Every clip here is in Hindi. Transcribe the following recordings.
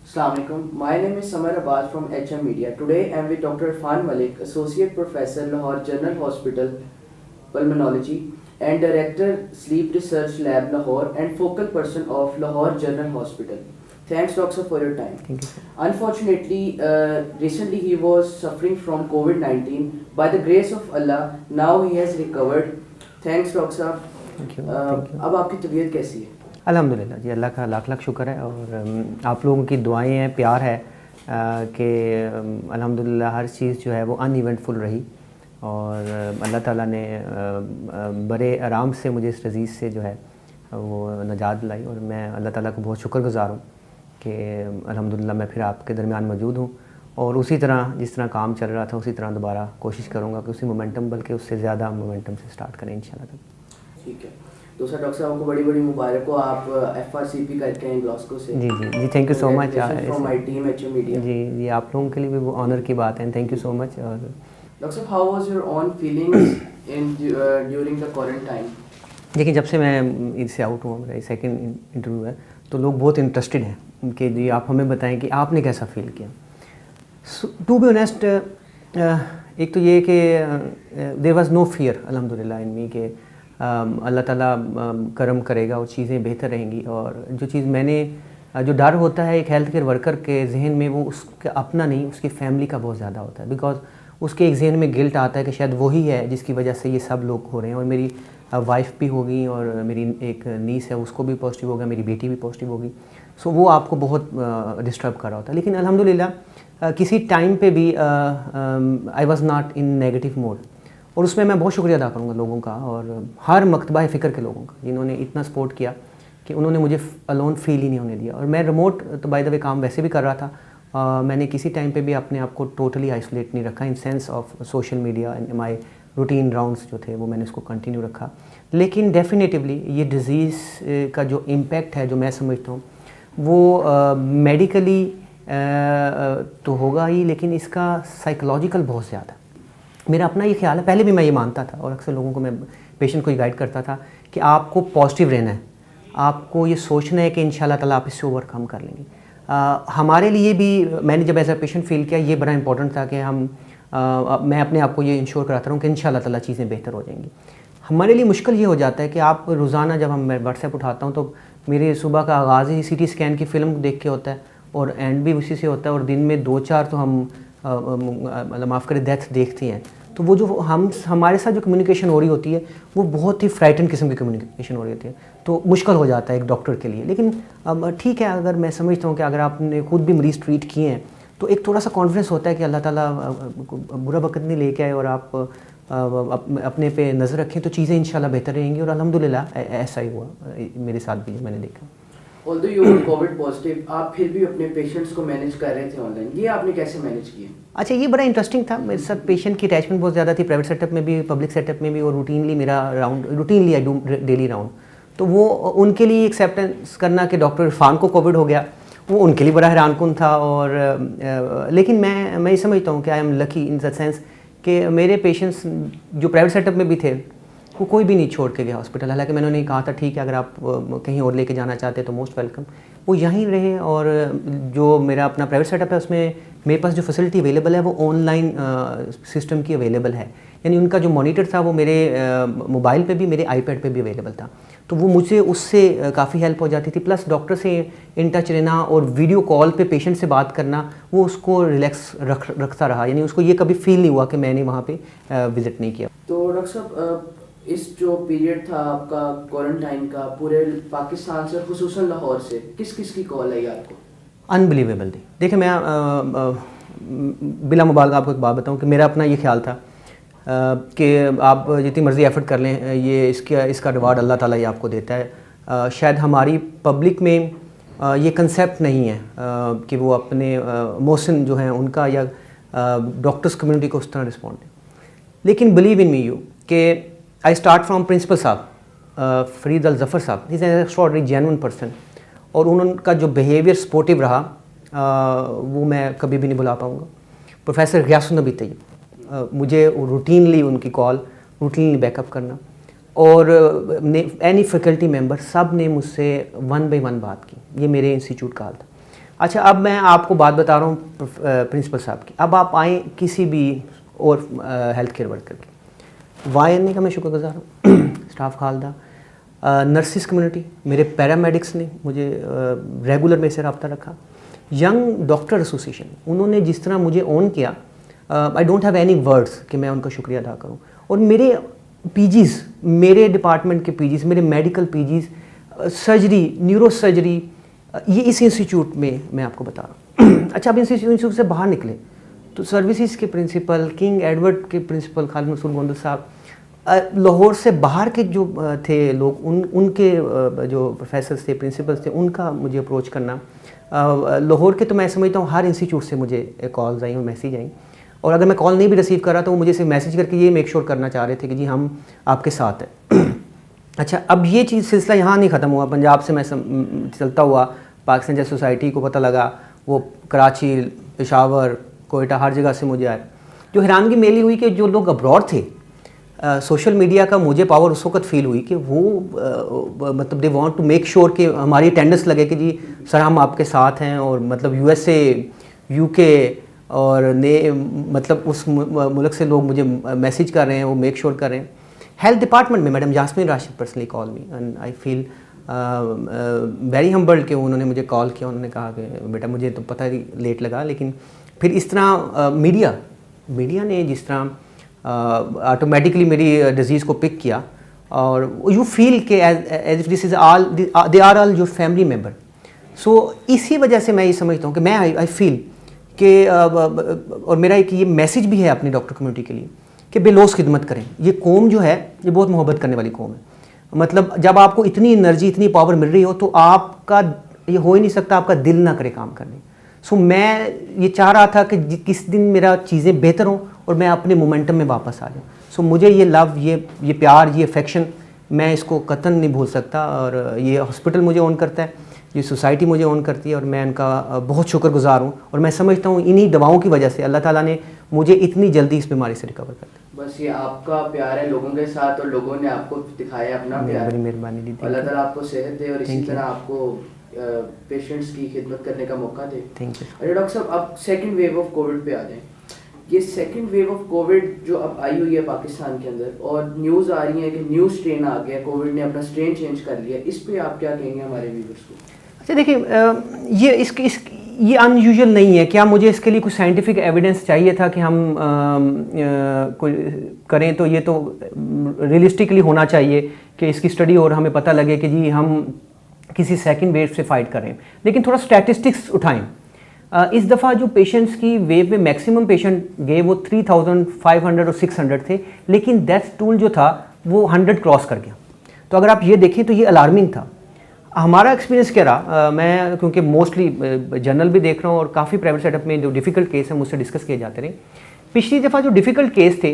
Assalamualaikum. My name is Samar Abbas from HM Media. Today I am with Dr. Irfan Malik, Associate Professor, Lahore General Hospital, Pulmonology, and Director, Sleep Research Lab, Lahore, and focal person of Lahore General Hospital. Thanks, Doctor, for your time. Thank you, sir. Unfortunately, recently he was suffering from COVID-19. By the grace of Allah, now he has recovered. Thanks, Doctor. Thank you. Thank you. अब आपकी तबीयत कैसी है? अल्हम्दुलिल्लाह जी, अल्लाह का लाख लाख शुक्र है और आप लोगों की दुआएं हैं, प्यार है कि अल्हम्दुलिल्लाह हर चीज़ जो है वो अनइवेंटफुल रही और अल्लाह ताला ने बड़े आराम से मुझे इस डिज़ीज़ से जो है वो नजात दिलाई और मैं अल्लाह ताला को बहुत शुक्रगुज़ार हूँ कि अल्हम्दुलिल्लाह मैं फिर आपके दरमियान मौजूद हूँ और उसी तरह जिस तरह काम चल रहा था उसी तरह दोबारा कोशिश करूँगा कि उसी मोमेंटम बल्कि उससे ज़्यादा मोमेंटम से स्टार्ट करें इंशाल्लाह। ठीक है। दूसरा डॉक्टर साहब को बड़ी बड़ी मुबारक हो, आप FRCP करके हैं ग्लासगो से। जी, thank you so much. From my team HM media. जी, आप लोगों के लिए भी वो ऑनर की बात है, थैंक यू सो मच। और डॉक्टर साहब, how was your own feelings in during the quarantine? देखिए, जब से मैं इससे आउट हुआ, मेरा सेकंड इंटरव्यू है, तो लोग बहुत इंटरेस्टेड हैं कि जी आप हमें बताएं कि आपने कैसा फील किया। टू बी ऑनेस्ट, एक तो ये कि देयर वाज नो फियर अल्हम्दुलिल्लाह इन मी कि अल्लाह ताला करम करेगा और चीज़ें बेहतर रहेंगी। और जो चीज़ मैंने जो डर होता है एक हेल्थ केयर वर्कर के जहन में, वो उसका अपना नहीं, उसकी फैमिली का बहुत ज़्यादा होता है। बिकॉज उसके एक जहन में गिल्ट आता है कि शायद वही है जिसकी वजह से ये सब लोग हो रहे हैं। और मेरी वाइफ भी होगी और मेरी एक नीस है, उसको भी पॉजिटिव होगा, मेरी बेटी भी पॉजिटिव होगी। सो वो आपको बहुत डिस्टर्ब कर रहा होता है। लेकिन अल्हम्दुलिल्लाह किसी टाइम पे भी I was not in negative mode और उसमें मैं बहुत शुक्रिया अदा करूँगा लोगों का और हर मकतबा फ़िक्र के लोगों का जिन्होंने इतना सपोर्ट किया कि उन्होंने मुझे अलोन फील ही नहीं होने दिया। और मैं रिमोट तो बाय द वे काम वैसे भी कर रहा था, मैंने किसी टाइम पे भी अपने आप को टोटली आइसोलेट नहीं रखा in sense of social media and my routine rounds जो थे वो मैंने उसको कंटिन्यू रखा। लेकिन डेफिनेटिवली ये डिज़ीज़ का जो इम्पेक्ट है, जो मैं समझता हूँ वो मेडिकली तो होगा ही, लेकिन इसका साइकोलॉजिकल बहुत ज़्यादा। मेरा अपना ये ख्याल है, पहले भी मैं ये मानता था और अक्सर लोगों को मैं पेशेंट को गाइड करता था कि आपको पॉजिटिव रहना है, आपको ये सोचना है कि इंशाल्लाह ताला आप इससे ओवरकम कर लेंगे। हमारे लिए भी मैंने जब एज अ पेशेंट फील किया, ये बड़ा इंपॉर्टेंट था कि मैं अपने आप को ये इंश्योर कराता रहूँ कि इंशाल्लाह ताला चीज़ें बेहतर हो जाएंगी। हमारे लिए मुश्किल ये हो जाता है कि आप रोज़ाना जब मैं व्हाट्सएप उठाता हूँ तो मेरे सुबह का आगाज़ ही CT स्कैन की फ़िल्म देख के होता है और एंड भी उसी से होता है और दिन में 2-4 तो हम मतलब माफ़ करें डेथ देखते हैं। तो वो जो हमारे साथ जो कम्युनिकेशन हो रही होती है वो बहुत ही फ्राइटन किस्म की कम्युनिकेशन हो रही होती है, तो मुश्किल हो जाता है एक डॉक्टर के लिए। लेकिन ठीक है, अगर मैं समझता हूँ कि अगर आपने खुद भी मरीज़ ट्रीट किए हैं तो एक थोड़ा सा कॉन्फिडेंस होता है कि अल्लाह ताला बुरा वक्त नहीं लेके आए और आप अपने पे नज़र रखें तो चीज़ें इंशाल्लाह बेहतर रहेंगी। और अल्हम्दुलिल्लाह ऐसा ही हुआ मेरे साथ भी, जो मैंने देखा। Although you were COVID positive, आप फिर भी अपने पेशेंट्स को मैनेज कर रहे थे ऑनलाइन, ये आपने कैसे मैनेज किया? अच्छा, ये बड़ा इंटरेस्टिंग था। मेरे साथ पेशेंट की अटैचमेंट बहुत ज़्यादा थी, प्राइवेट सेटअप में भी, पब्लिक सेटअप में भी, और routinely I do daily round. तो वो उनके लिए एक्सेप्टेंस करना कि डॉक्टर इरफान को कोविड हो गया, वो उनके लिए बड़ा हैरानकुन था। और लेकिन मैं ये समझता हूँ कि I am lucky in the sense कि मेरे पेशेंट्स जो प्राइवेट सेटअप में भी थे वो कोई भी नहीं छोड़ के गया हॉस्पिटल। हालांकि मैंने उन्हें कहा था ठीक है, अगर आप कहीं और लेके जाना चाहते हैं तो मोस्ट वेलकम, वो यहीं रहे। और जो मेरा अपना प्राइवेट सेटअप है उसमें मेरे पास जो फैसिलिटी अवेलेबल है वो ऑनलाइन सिस्टम की अवेलेबल है, यानी उनका जो मॉनिटर था वो मेरे मोबाइल पे भी, मेरे iPad पे भी अवेलेबल था। तो वो मुझे उससे काफ़ी हेल्प हो जाती थी। प्लस डॉक्टर से इन टच रहना और वीडियो कॉल पे पेशेंट से बात करना, वो उसको रिलैक्स रखता रहा, यानी उसको ये कभी फील नहीं हुआ कि मैंने वहाँ पे विज़िट नहीं किया। तो डॉक्टर साहब, इस जो पीरियड था आपका क्वारंटाइन का, पूरे पाकिस्तान से, खुसूसन लाहौर से, किस किस की कॉल आई आपको? अनबिलीवेबल थी। देखिए, मैं बिला मुबालगा आपको एक बात बताऊं कि मेरा अपना ये ख्याल था कि आप जितनी मर्ज़ी एफर्ट कर लें, ये इसका रिवार्ड अल्लाह ताला ही आपको देता है। शायद हमारी पब्लिक में ये कंसेप्ट नहीं है कि वो अपने मोहसिन जो हैं उनका या डॉक्टर्स कम्युनिटी को उस तरह रिस्पॉन्ड दें। लेकिन बिलीव इन मी यू कि आई स्टार्ट फ्राम प्रिंसिपल साहब फरीद अल जफ़र साहब, is an extraordinary genuine person, और उनका जो बिहेवियर सपोर्टिव रहा वो मैं कभी भी नहीं भुला पाऊँगा। प्रोफेसर ग़ियासुन नबी तैयब, मुझे रूटीनली उनकी कॉल, रूटीनली बैकअप करना, और एनी फैकल्टी मेंबर सब ने मुझसे 1 by 1 बात की। ये मेरे इंस्टीट्यूट का हाल था। अच्छा, अब मैं आपको बात बता रहा हूँ प्रिंसिपल साहब की। अब आप आएँ किसी भी और हेल्थ केयर वर्कर की, YNA का मैं शुक्रगुजार हूँ, स्टाफ खालदा, नर्सिस कम्युनिटी, मेरे पैरामेडिक्स ने मुझे रेगुलर में से रब्ता रखा, यंग डॉक्टर एसोसिएशन, उन्होंने जिस तरह मुझे ऑन किया, I don't have any words कि मैं उनका शुक्रिया अदा करूँ। और मेरे पीजीज़, मेरे डिपार्टमेंट के पीजीज़, मेरे मेडिकल पीजीज़, सर्जरी, न्यूरो सर्जरी, ये इस इंस्टीट्यूट में मैं आपको बता रहा हूँ। अच्छा, अब इंस्टीट्यूट से बाहर निकले तो सर्विसेज के प्रिंसिपल, किंग एडवर्ड के प्रिंसिपल खालिद मसूद गोंदल साहब, लाहौर से बाहर के जो थे लोग, उनके जो प्रोफेसर्स थे, प्रिंसिपल्स थे, उनका मुझे अप्रोच करना। लाहौर के तो मैं समझता हूँ हर इंस्टीट्यूट से मुझे कॉल्स आई और मैसेज आई, और अगर मैं कॉल नहीं भी रिसीव कर रहा तो वो मुझे सिर्फ मैसेज करके ये मेक श्योर करना चाह रहे थे कि जी हम आपके साथ हैं। अच्छा, अब ये चीज़ सिलसिला यहाँ नहीं ख़त्म हुआ। पंजाब से मैं चलता हुआ पाकिस्तान जैसी सोसाइटी को पता लगा, वो कराची, पेशावर, कोयटा, हर जगह से मुझे आए। जो हैरानगी मेरी हुई कि जो लोग अब्रॉड थे, सोशल मीडिया का मुझे पावर उस वक्त फील हुई कि वो मतलब they want to make sure कि हमारी अटेंडेंस लगे कि जी सर हम आपके साथ हैं, और मतलब USA, UK और ने मतलब उस मुल्क से लोग मुझे मैसेज कर रहे हैं, वो मेक श्योर कर रहे हैं। हेल्थ डिपार्टमेंट में madam Yasmin Rashid personally call me, and I feel very humbled कि उन्होंने मुझे कॉल किया। उन्होंने कहा कि बेटा मुझे तो पता ही लेट लगा, लेकिन फिर इस तरह मीडिया ने जिस तरह ऑटोमेटिकली मेरी डिजीज़ को पिक किया, और यू फील के as if this is all, they are all your family member. So इसी वजह से मैं ये समझता हूँ कि मैं आई फील कि और मेरा एक ये मैसेज भी है अपनी डॉक्टर कम्युनिटी के लिए कि बेलौस खिदमत करें। ये कौम जो है ये बहुत मोहब्बत करने वाली कौम है। मतलब जब आपको इतनी एनर्जी, इतनी पावर मिल रही हो तो आपका ये हो ही नहीं सकता आपका दिल ना करे काम करने। सो मैं ये चाह रहा था कि किस दिन मेरा चीज़ें बेहतर हों और मैं अपने मोमेंटम में वापस आ जाऊँ। सो मुझे ये लव, ये प्यार, ये अफेक्शन, मैं इसको कतन नहीं भूल सकता। और ये हॉस्पिटल मुझे ऑन करता है, ये सोसाइटी मुझे ऑन करती है, और मैं इनका बहुत शुक्रगुजार हूँ। और मैं समझता हूँ इन्हीं दवाओं की वजह से अल्लाह ताला ने मुझे इतनी जल्दी इस बीमारी से रिकवर कर दिया। बस ये आपका प्यार है लोगों के साथ, और लोगों ने आपको दिखाया अपना प्यार। बड़ी मेहरबानी दी। अल्लाह ताला आपको सेहत दे और इसी तरह आपको पेशेंट्स की खिदमत करने का मौका दे। Thank you. अच्छा डॉक्टर साहब, अब सेकंड वेव ऑफ कोविड पे आ जाएं। ये सेकंड वेव ऑफ कोविड जो अब आई हुई है पाकिस्तान के अंदर, और न्यूज़ आ रही है कि न्यू स्ट्रेन आ गया, कोविड ने अपना स्ट्रेन चेंज कर लिया, इस पे आप क्या कहेंगे हमारे व्यूअर्स को? अच्छा देखिए, ये अनयूजुअल नहीं है। क्या मुझे इसके लिए कुछ साइंटिफिक एविडेंस चाहिए था कि हम कोई करें? तो ये तो रियलिस्टिकली होना चाहिए कि इसकी स्टडी और हमें पता लगे कि जी हम किसी सेकंड वेव से फाइट करें। लेकिन थोड़ा स्टैटिस्टिक्स उठाएं। इस दफ़ा जो पेशेंट्स की वेव में मैक्सिमम पेशेंट गए वो 3500 और 600 थे, लेकिन डेथ टूल जो था वो 100 क्रॉस कर गया। तो अगर आप ये देखें तो ये अलार्मिंग था। हमारा एक्सपीरियंस क्या रहा, मैं क्योंकि मोस्टली जर्नल भी देख रहा हूँ और काफ़ी प्राइवेट सेटअप में जो डिफ़िकल्ट केस है मुझसे डिस्कस किए जाते रहे। पिछली दफ़ा जो डिफ़िकल्ट केस थे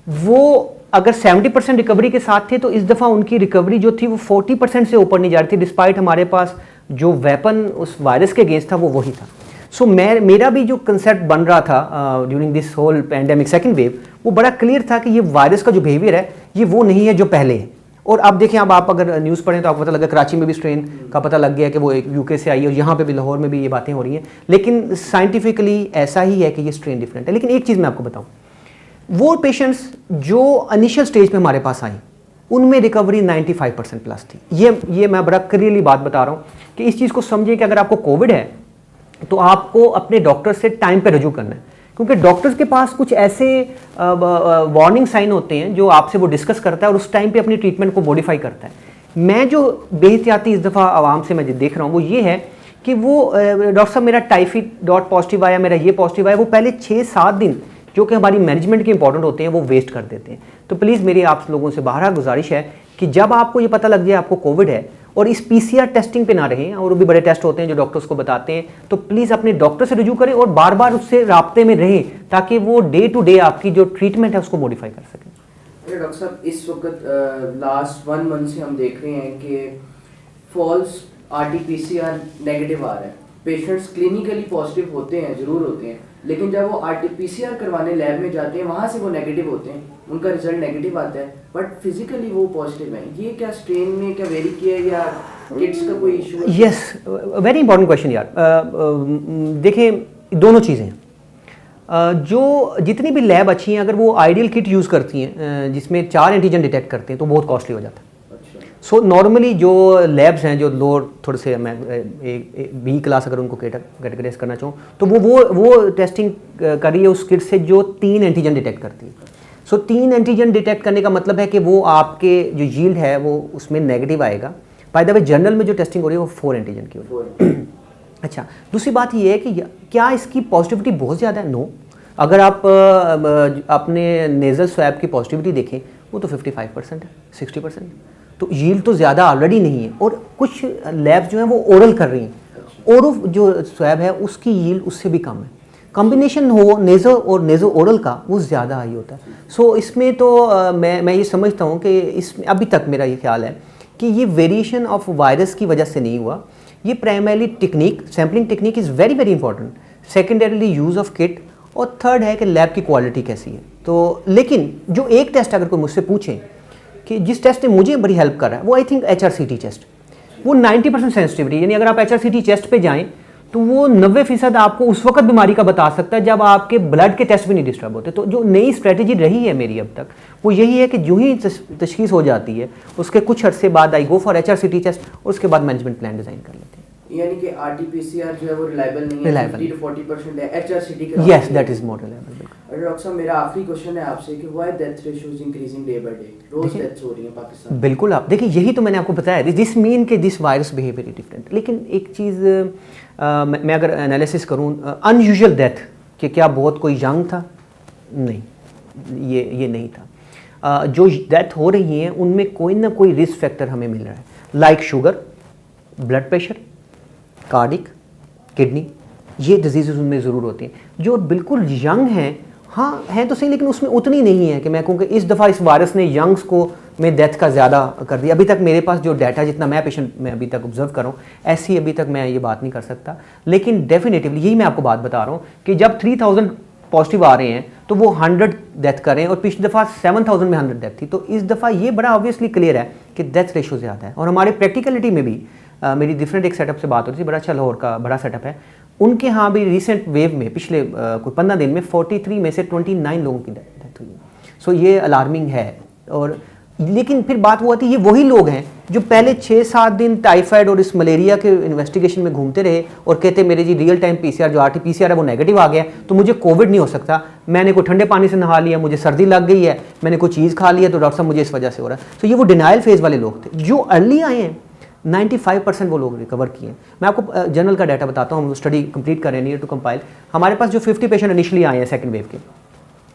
वो अगर 70% रिकवरी के साथ थे, तो इस दफ़ा उनकी रिकवरी जो थी वो 40% से ऊपर नहीं जा रही थी, डिस्पाइट हमारे पास जो वेपन उस वायरस के अगेंस्ट था वो वही था। सो मेरा भी जो कंसेप्ट बन रहा था during this whole pandemic second wave, वो बड़ा क्लियर था कि ये वायरस का जो बिहेवियर है ये वो नहीं है जो पहले है। और अब देखें, अब आप अगर न्यूज़ पढ़ें तो आपको पता लगा कराची में भी स्ट्रेन का पता लग गया कि वो एक UK से आई है, और यहाँ पे भी लाहौर में भी ये बातें हो रही हैं। लेकिन साइंटिफिकली ऐसा ही है कि ये स्ट्रेन डिफरेंट है। लेकिन एक चीज़ मैं आपको बताऊँ, वो पेशेंट्स जो इनिशियल स्टेज पे हमारे पास आई उनमें रिकवरी 95% प्लस थी। ये मैं बड़ा क्लियरली बात बता रहा हूँ कि इस चीज़ को समझिए कि अगर आपको कोविड है तो आपको अपने डॉक्टर से टाइम पे रजू करना है, क्योंकि डॉक्टर्स के पास कुछ ऐसे वार्निंग साइन होते हैं जो आपसे वो डिस्कस करता है और उस टाइम पे अपनी ट्रीटमेंट को मॉडिफाई करता है। मैं जो बेहतियाती इस दफ़ा आवाम से मैं देख रहा हूँ वो ये है कि वो डॉक्टर साहब मेरा टाइफाइड डॉट पॉजिटिव आया, मेरा ये पॉजिटिव आया, वो पहले 6-7 दिन जो कि हमारी मैनेजमेंट के इंपॉर्टेंट होते हैं वो वेस्ट कर देते हैं। तो प्लीज़ मेरी आप लोगों से बारहा गुजारिश है कि जब आपको ये पता लग जाए आपको कोविड है और इस PCR टेस्टिंग पे ना रहें, और भी बड़े टेस्ट होते हैं जो डॉक्टर्स को बताते हैं, तो प्लीज़ अपने डॉक्टर से रिव्यू करें और बार बार उससे राब्ते में रहें ताकि वो डे टू डे आपकी जो ट्रीटमेंट है उसको मॉडिफाई कर सकें। डॉक्टर साहब, इस वक्त लास्ट 1 मंथ से हम देख रहे हैं कि फॉल्स RT-PCR नेगेटिव आ रहा है। पेशेंट्स क्लिनिकली पॉजिटिव होते हैं, ज़रूर होते हैं, लेकिन जब वो RT-PCR करवाने लैब में जाते हैं वहाँ से वो नेगेटिव होते हैं, उनका रिजल्ट नेगेटिव आता है, बट फिजिकली वो पॉजिटिव है। ये क्या स्ट्रेन ने क्या वेरी किया है या किड्स का कोई इशू है? यस, वेरी इंपॉर्टेंट क्वेश्चन यार। देखिए दोनों चीज़ें हैं। जो जितनी भी लैब अच्छी हैं, अगर वो आइडियल किट यूज़ करती हैं जिसमें 4 एंटीजन डिटेक्ट करते हैं तो बहुत कॉस्टली हो जाता है। सो नॉर्मली जो लैब्स हैं जो लोअर थोड़े से, मैं बी क्लास अगर उनको कैटेगराइज करना चाहूँ तो वो टेस्टिंग कर रही है उस किट से जो 3 एंटीजन डिटेक्ट करती है। सो 3 एंटीजन डिटेक्ट करने का मतलब है कि वो आपके जो यील्ड है वो उसमें नेगेटिव आएगा। बाय द वे जनरल में जो टेस्टिंग हो रही है वो 4 एंटीजन की हो रही है। अच्छा, दूसरी बात ये है कि क्या इसकी पॉजिटिविटी बहुत ज़्यादा है? नो। अगर आप अपने नेजल स्वैब की पॉजिटिविटी देखें वो तो 55% है, 60%, तो यील्ड तो ज़्यादा ऑलरेडी नहीं है। और कुछ लैब्स जो हैं वो ओरल कर रही हैं, ओरो जो स्वैब है उसकी यील्ड उससे भी कम है। कॉम्बिनेशन हो नेज़ो और नेज़ो ओरल का वो ज़्यादा हाई होता है। सो इसमें तो मैं ये समझता हूँ कि इसमें अभी तक मेरा ये ख्याल है कि ये वेरिएशन ऑफ वायरस की वजह से नहीं हुआ। ये primarily technique, sampling technique is very very important, secondarily use of kit, और थर्ड है कि लैब की क्वालिटी कैसी है। तो लेकिन जो एक टेस्ट अगर कोई मुझसे पूछे कि जिस टेस्ट ने मुझे बड़ी हेल्प कर रहा है वो आई थिंक HRCT टेस्ट, वो 90% सेंसिटिविटी, यानी अगर आप HRCT टेस्ट पे जाएं तो वो 90% आपको उस वक्त बीमारी का बता सकता है जब आपके ब्लड के टेस्ट भी नहीं डिस्टर्ब होते। तो जो नई स्ट्रेटजी रही है मेरी अब तक वो यही है कि जो ही तशखीस हो जाती है उसके कुछ अरसे बाद आई गो फॉर HRCT टेस्ट और उसके बाद मैनेजमेंट प्लान डिज़ाइन कर लेते हैं। यानी कि RT-PCR जो है वो रिलायबल नहीं है, 50 to 40% है, HRCT का। Yes, that is more reliable. और डॉक्टर साहब मेरा आखिरी क्वेश्चन है आपसे कि why death ratio is increasing day by day? रोज डेथ्स हो रही हैं पाकिस्तान। बिल्कुल, आप देखिए यही तो मैंने आपको बताया, दिस मीन कि this virus behave very different. लेकिन एक चीज़ मैं अगर एनालिसिस करूँ अनयूजुअल डेथ कि क्या बहुत कोई यंग था, नहीं, ये नहीं था। जो डेथ हो रही हैं उनमें कोई ना कोई रिस्क फैक्टर हमें मिल रहा है, like sugar, blood pressure, cardiac, kidney, ये डिजीज़ उनमें ज़रूर होती हैं। जो बिल्कुल यंग हैं, हाँ हैं तो सही, लेकिन उसमें उतनी नहीं है कि मैं कहूँ कि इस दफ़ा इस वायरस ने यंग्स को में डेथ का ज़्यादा कर दिया। अभी तक मेरे पास जो डाटा, जितना मैं पेशेंट में अभी तक ऑब्जर्व कर रहा हूँ, ऐसी अभी तक मैं ये बात नहीं कर सकता। लेकिन डेफिनेटिवली यही मैं आपको बात बता रहा हूँ कि जब 3000 पॉजिटिव आ रहे हैं तो वो 100 डेथ करें, और पिछली दफ़ा 7000 में 100 डेथ थी। तो इस दफ़ा ये बड़ा ऑब्वियसली क्लियर है कि डेथ रेशो ज़्यादा है। और हमारे प्रैक्टिकलिटी में भी मेरी डिफरेंट एक सेटअप से बात हो रही थी, बड़ा अच्छा लाहौर का बड़ा सेटअप है, उनके यहाँ भी रिसेंट वेव में पिछले कोई 15 दिन में 43 में से 29 लोगों की डेथ हुई। सो ये अलार्मिंग है। और लेकिन फिर बात वो आती है, ये वही लोग हैं जो पहले 6-7 दिन टाइफाइड और इस मलेरिया के इन्वेस्टिगेशन में घूमते रहे और कहते मेरे जी रियल टाइम PCR जो RT-PCR है वो नेगेटिव आ गया, तो मुझे कोविड नहीं हो सकता, मैंने कोई ठंडे पानी से नहा लिया, मुझे सर्दी लग गई है, मैंने कोई चीज़ खा लिया तो डॉक्टर साहब मुझे इस वजह से हो रहा है। तो ये वो डिनाइल फेज़ वाले लोग थे। जो अर्ली आए हैं 95% वो लोग रिकवर किए हैं। मैं आपको जनरल का डाटा बताता हूँ, हम स्टडी कंप्लीट कर रहे हैं, नियर टू कंपाइल। हमारे पास जो 50 पेशेंट इनिशियली आए हैं सेकंड वेव के,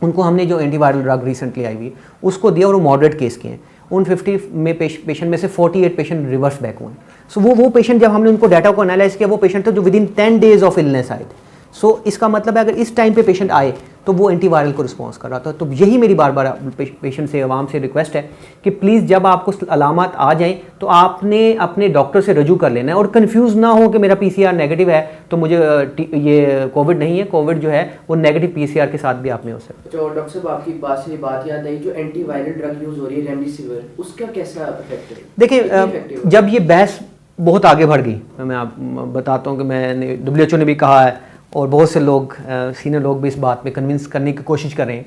उनको हमने जो एंटीवायरल ड्रग रिसेंटली आई हुई उसको दिया और वो मॉडरेट केस के हैं। उन 50 में पेशेंट में से 48 पेशेंट रिवर्स बैक हुए। सो वो पेशेंट जब हमने उनको डाटा को एनालाइज किया, वो पेशेंट थे जो with in 10 days of illness आए थे। सो इसका मतलब है अगर इस टाइम पे पेशेंट आए तो वो एंटीवायरल को रिस्पॉन्स कर रहा था। तो यही मेरी बार बार पेशेंट से, आवाम से रिक्वेस्ट है कि प्लीज़ जब आपको अलामत आ जाएं तो आपने अपने डॉक्टर से रजू कर लेना है, और कंफ्यूज ना हो कि मेरा PCR नेगेटिव है तो मुझे ये कोविड नहीं है। कोविड जो है वो नेगेटिव PCR के साथ भी आप में हो सकता है। तो डॉक्टर साहब आपकी बात से बात याद आई, जो एंटीवायरल ड्रग यूज़ हो रही है रेमडेसिविर, उसका कैसा इफेक्ट है? देखिए जब ये बहस बहुत आगे बढ़ गई, मैं आप बताता हूँ कि मैंने WHO ने भी कहा है और बहुत से लोग सीनियर लोग भी इस बात में कन्विंस करने की कोशिश कर रहे हैं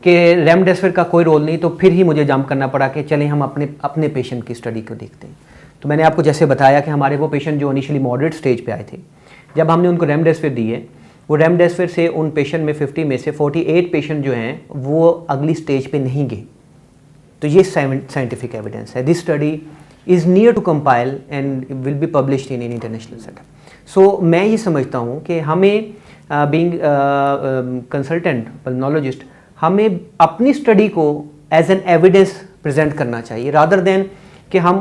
कि रेमडेसिविर का कोई रोल नहीं, तो फिर ही मुझे जंप करना पड़ा कि चलें हम अपने पेशेंट की स्टडी को देखते हैं। तो मैंने आपको जैसे बताया कि हमारे वो पेशेंट जो इनिशियली मॉडरेट स्टेज पे आए थे, जब हमने उनको रेमडेसिविर दी है, वो रेमडेसिविर से उन पेशेंट में 50 में से 48 पेशेंट जो हैं वो अगली स्टेज पे नहीं गए। तो ये साइंटिफिक एविडेंस है। This study is near to compile and will be published in international setup. So मैं ये समझता हूँ कि हमें बीइंग कंसल्टेंट पल्मोनोलॉजिस्ट, हमें अपनी स्टडी को एज एन एविडेंस प्रेजेंट करना चाहिए, रादर देन कि हम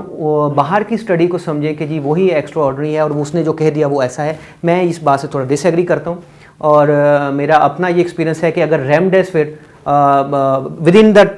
बाहर की स्टडी को समझें कि जी वही एक्स्ट्रा ऑर्डिनरी है और उसने जो कह दिया वो ऐसा है। मैं इस बात से थोड़ा डिसएग्री करता हूँ। और मेरा अपना ये एक्सपीरियंस है कि अगर remdesivir within the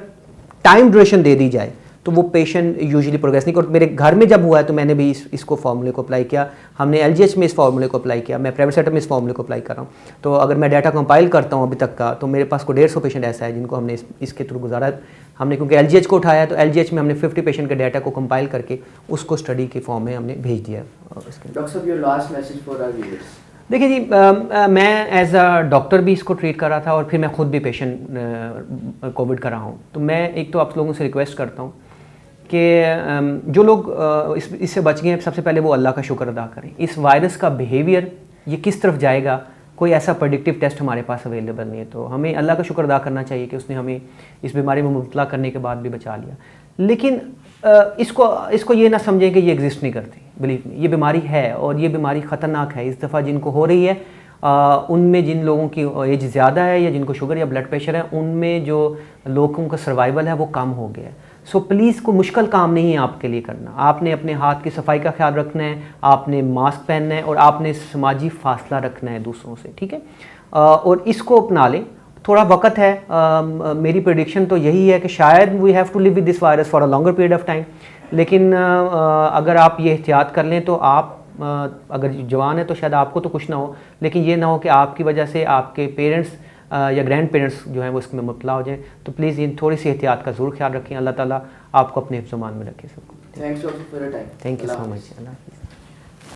time duration दे दी जाए तो वो पेशेंट यूजुअली प्रोग्रेस नहीं करते। मेरे घर में जब हुआ है तो मैंने भी इसको फार्मूले को अप्लाई किया, हमने LGH में इस फार्मूले को अप्लाई किया, मैं प्राइवेट सेटअप में इस फार्मूले को अप्लाई कर रहा हूँ। तो अगर मैं डाटा कंपाइल करता हूँ अभी तक का, तो मेरे पास को 150 पेशेंट ऐसा है जिनको हमने इसके थ्रू गुजारा। हमने क्योंकि LGH को उठाया तो LGH में हमने 50 पेशेंट के डाटा को कंपाइल करके उसको स्टडी के फॉर्म में हमने भेज दिया। डॉक्टर साहब, your last message for our viewers. देखिए जी, मैं एज अ डॉक्टर भी इसको ट्रीट कर रहा था और फिर मैं खुद भी पेशेंट कोविड का रहा हूँ। तो मैं एक तो आप लोगों से रिक्वेस्ट करता हूँ कि जो लोग इससे बच गए हैं, सबसे पहले वो अल्लाह का शुक्र अदा करें। इस वायरस का बिहेवियर ये किस तरफ जाएगा, कोई ऐसा प्रेडिक्टिव टेस्ट हमारे पास अवेलेबल नहीं है, तो हमें अल्लाह का शुक्र अदा करना चाहिए कि उसने हमें इस बीमारी में मुब्तला करने के बाद भी बचा लिया। लेकिन इसको ये ना समझें कि ये एग्जिस्ट नहीं करती। बिलीव मी, ये बीमारी है और ये बीमारी ख़तरनाक है। इस दफ़ा जिनको हो रही है उनमें जिन लोगों की एज ज़्यादा है या जिनको शुगर या ब्लड प्रेशर है, उनमें जो लोगों का सर्वाइवल है वो कम हो गया है। सो प्लीज़ कोई मुश्किल काम नहीं है आपके लिए करना। आपने अपने हाथ की सफाई का ख्याल रखना है, आपने मास्क पहनना है और आपने समाजी फासला रखना है दूसरों से, ठीक है। और इसको अपना लें। थोड़ा वक्त है, मेरी प्रेडिक्शन तो यही है कि शायद we have to live with this virus for a longer period of time. लेकिन अगर आप ये एहतियात कर लें तो आप अगर जवान है तो शायद आपको तो कुछ ना हो, लेकिन ये ना हो कि आपकी वजह से आपके पेरेंट्स या ग्रैंड पेरेंट्स जो हैं वो इसमें मुब्तला हो जाएं। तो प्लीज़ इन थोड़ी सी एहतियात का ज़रूर ख्याल रखें। अल्लाह ताला आपको अपने हिफ्ज़-ओ-मान में रखे सबको। Thanks for your time. Thank you so much. Allah हाफ़िज़।